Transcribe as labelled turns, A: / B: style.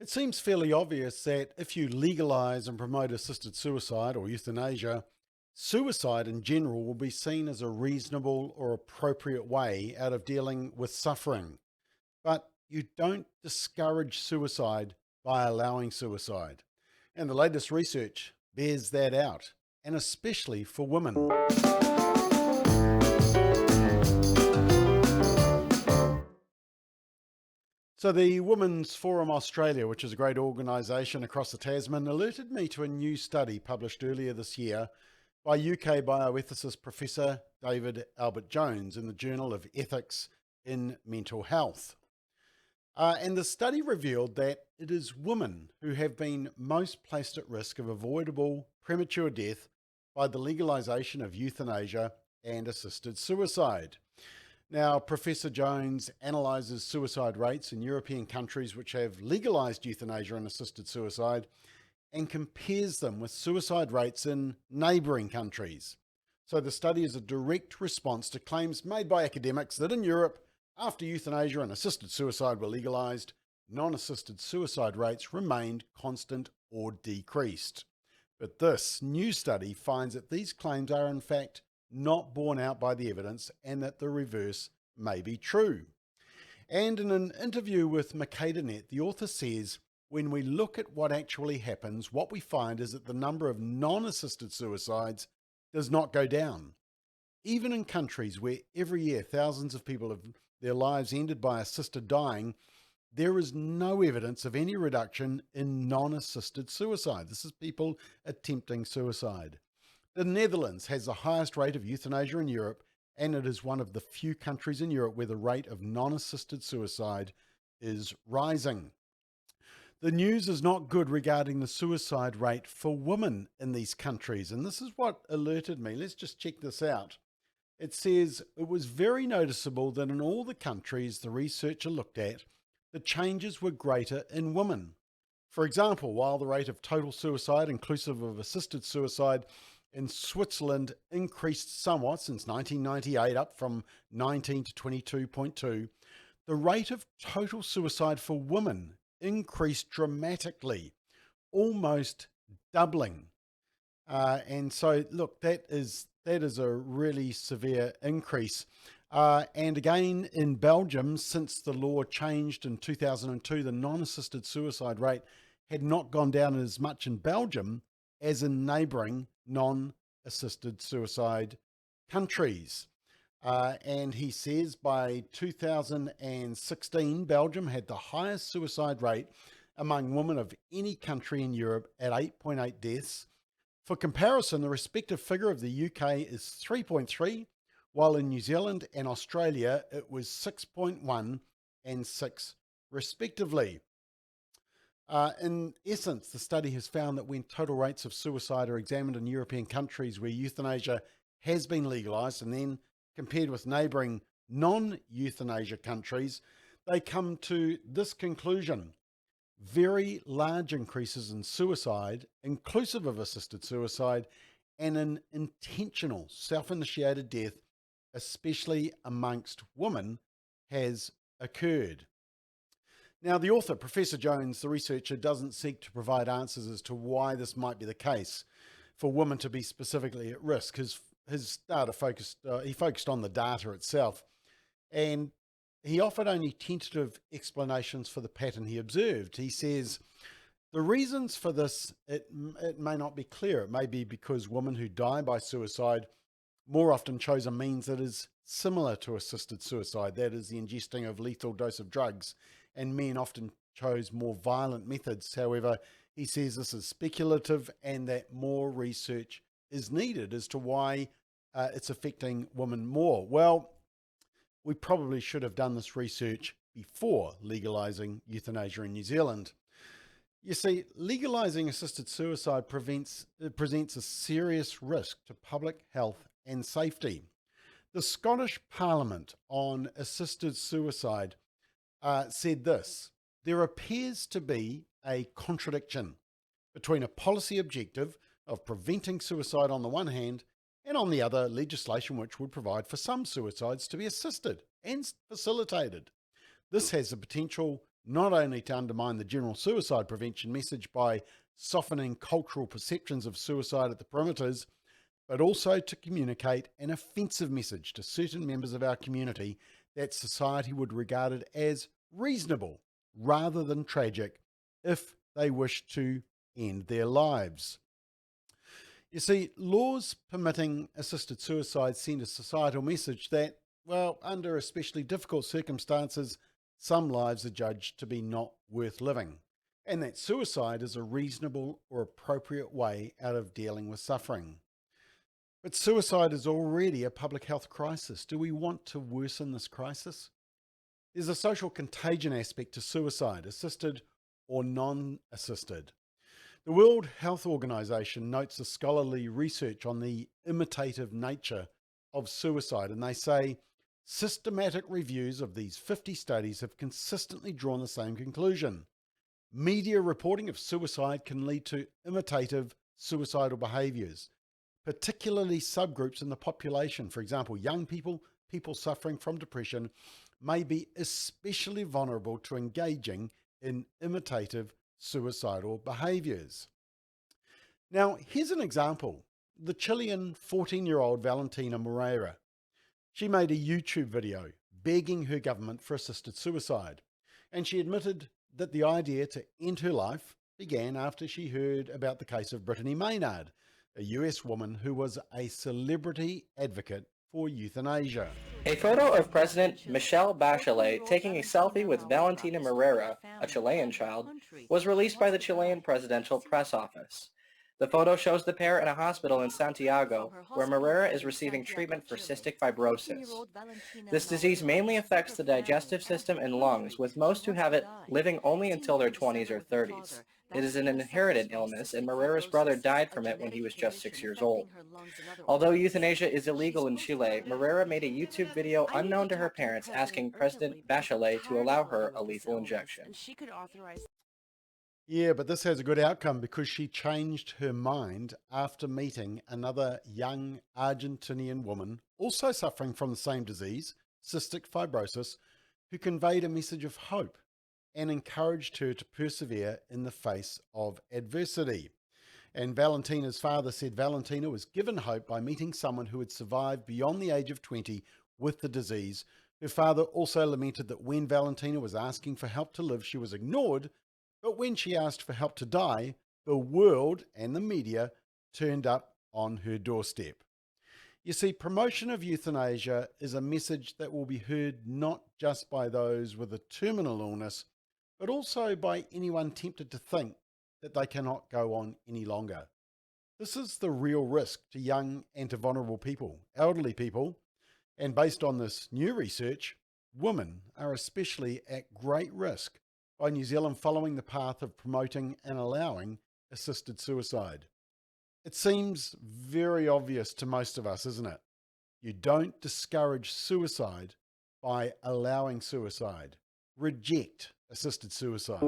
A: It seems fairly obvious that if you legalise and promote assisted suicide or euthanasia, suicide in general will be seen as a reasonable or appropriate way out of dealing with suffering. But you don't discourage suicide by allowing suicide. And the latest research bears that out, and especially for women. So, the Women's Forum Australia, which is a great organisation across the Tasman, alerted me to a new study published earlier this year by UK bioethicist Professor David Albert Jones in the Journal of Ethics in Mental Health. And the study revealed that it is women who have been most placed at risk of avoidable premature death by the legalisation of euthanasia and assisted suicide. Now, Professor Jones analyses suicide rates in European countries which have legalised euthanasia and assisted suicide and compares them with suicide rates in neighbouring countries. So the study is a direct response to claims made by academics that in Europe, after euthanasia and assisted suicide were legalised, non-assisted suicide rates remained constant or decreased. But this new study finds that these claims are in fact not borne out by the evidence and that the reverse may be true. And in an interview with Net, the author says, when we look at what actually happens, what we find is that the number of non-assisted suicides does not go down. Even in countries where every year thousands of people have their lives ended by assisted dying, there is no evidence of any reduction in non-assisted suicide. This is people attempting suicide. The Netherlands has the highest rate of euthanasia in Europe, and it is one of the few countries in Europe where the rate of non-assisted suicide is rising. The news is not good regarding the suicide rate for women in these countries, and this is what alerted me. Let's just check this out. It says it was very noticeable that in all the countries the researcher looked at, the changes were greater in women. For example, while the rate of total suicide, inclusive of assisted suicide, in Switzerland increased somewhat since 1998, up from 19 to 22.2, the rate of total suicide for women increased dramatically, almost doubling. And so, look, that is a really severe increase. And again, in Belgium, since the law changed in 2002, the non-assisted suicide rate had not gone down as much in Belgium as in neighbouring non-assisted suicide countries. And he says by 2016, Belgium had the highest suicide rate among women of any country in Europe at 8.8 deaths. For comparison, the respective figure of the UK is 3.3, while in New Zealand and Australia it was 6.1 and 6 respectively. In essence, the study has found that when total rates of suicide are examined in European countries where euthanasia has been legalised and then compared with neighbouring non-euthanasia countries, they come to this conclusion. Very large increases in suicide, inclusive of assisted suicide, and in intentional self-initiated death, especially amongst women, has occurred. Now, the author, Professor Jones, the researcher, doesn't seek to provide answers as to why this might be the case for women to be specifically at risk. His data focused on the data itself, and he offered only tentative explanations for the pattern he observed. He says, the reasons for this, it may not be clear. It may be because women who die by suicide more often chose a means that is similar to assisted suicide, that is the ingesting of lethal dose of drugs, and men often chose more violent methods. However, he says this is speculative and that more research is needed as to why it's affecting women more. Well, we probably should have done this research before legalising euthanasia in New Zealand. You see, legalising assisted suicide presents a serious risk to public health and safety. The Scottish Parliament on assisted suicide said this: there appears to be a contradiction between a policy objective of preventing suicide on the one hand and on the other legislation which would provide for some suicides to be assisted and facilitated. This has the potential not only to undermine the general suicide prevention message by softening cultural perceptions of suicide at the perimeters, but also to communicate an offensive message to certain members of our community that society would regard it as reasonable rather than tragic if they wish to end their lives. You see, laws permitting assisted suicide send a societal message that, well, under especially difficult circumstances, some lives are judged to be not worth living, and that suicide is a reasonable or appropriate way out of dealing with suffering. But suicide is already a public health crisis. Do we want to worsen this crisis? There's a social contagion aspect to suicide, assisted or non-assisted. The World Health Organization notes the scholarly research on the imitative nature of suicide, and they say systematic reviews of these 50 studies have consistently drawn the same conclusion. Media reporting of suicide can lead to imitative suicidal behaviors, particularly subgroups in the population. For example, young people, people suffering from depression, may be especially vulnerable to engaging in imitative suicidal behaviors. Now, here's an example. The Chilean 14-year-old Valentina Moreira. She made a YouTube video begging her government for assisted suicide, and she admitted that the idea to end her life began after she heard about the case of Brittany Maynard, a US woman who was a celebrity advocate for euthanasia.
B: A photo of President Michelle Bachelet taking a selfie with Valentina Moreira, a Chilean child, was released by the Chilean Presidential Press Office. The photo shows the pair in a hospital in Santiago, where Moreira is receiving treatment for cystic fibrosis. This disease mainly affects the digestive system and lungs, with most who have it living only until their 20s or 30s. It is an inherited illness, and Moreira's brother died from it when he was just 6 years old. Although euthanasia is illegal in Chile, Moreira made a YouTube video unknown to her parents asking President Bachelet to allow her a lethal injection.
A: Yeah, but this has a good outcome because she changed her mind after meeting another young Argentinian woman also suffering from the same disease, cystic fibrosis, who conveyed a message of hope and encouraged her to persevere in the face of adversity. And Valentina's father said Valentina was given hope by meeting someone who had survived beyond the age of 20 with the disease. Her father also lamented that when Valentina was asking for help to live, she was ignored, but when she asked for help to die, the world and the media turned up on her doorstep. You see, promotion of euthanasia is a message that will be heard not just by those with a terminal illness, but also by anyone tempted to think that they cannot go on any longer. This is the real risk to young and to vulnerable people, elderly people, and based on this new research, women are especially at great risk by New Zealand following the path of promoting and allowing assisted suicide. It seems very obvious to most of us, isn't it? You don't discourage suicide by allowing suicide. Reject assisted suicide.